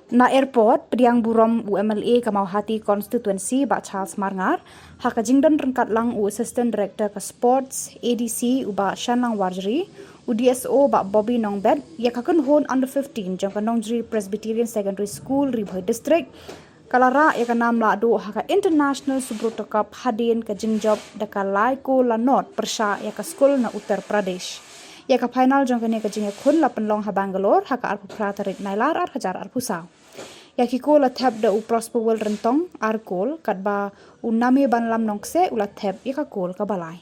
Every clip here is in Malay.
Na airport, Priang Burom UMLA Kamauhati constituency Bak Charles Marngar, haka jingdan rengkat lang u assistant director ke sports ADC uba Shanlang Warjri, UDSO Bak Bobby Nongbet, ya kakun hon under 15 jang Nongjri Presbyterian Secondary School Ribhoi District, kalara ya kanam la do haka international Subroto Cup hadin ke jingjob dekat Laiko Lanot persha ya ke school na Uttar Pradesh. Ya ka final jang kene ka jinge khun la penlong ha Bangalore haka arpu pratarik nailar ar hajar arpu saw. Ya ki ko la thab da u prosper world rentong ar kol kat ba u nami ban lam nongse u la thab ya ka kol ka balai.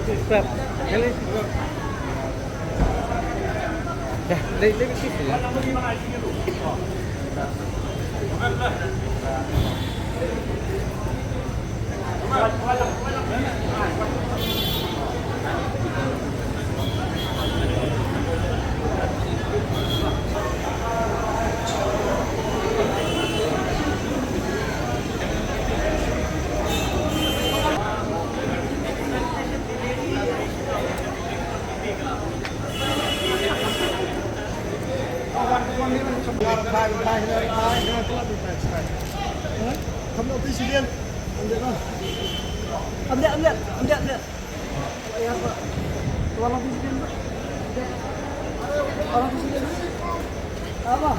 Subscribe. Dah, lebih sikit ya. Không đầu tư xí liên, âm điện. Tuan đầu tư xí liên, tuan đầu tư xí liên, apa?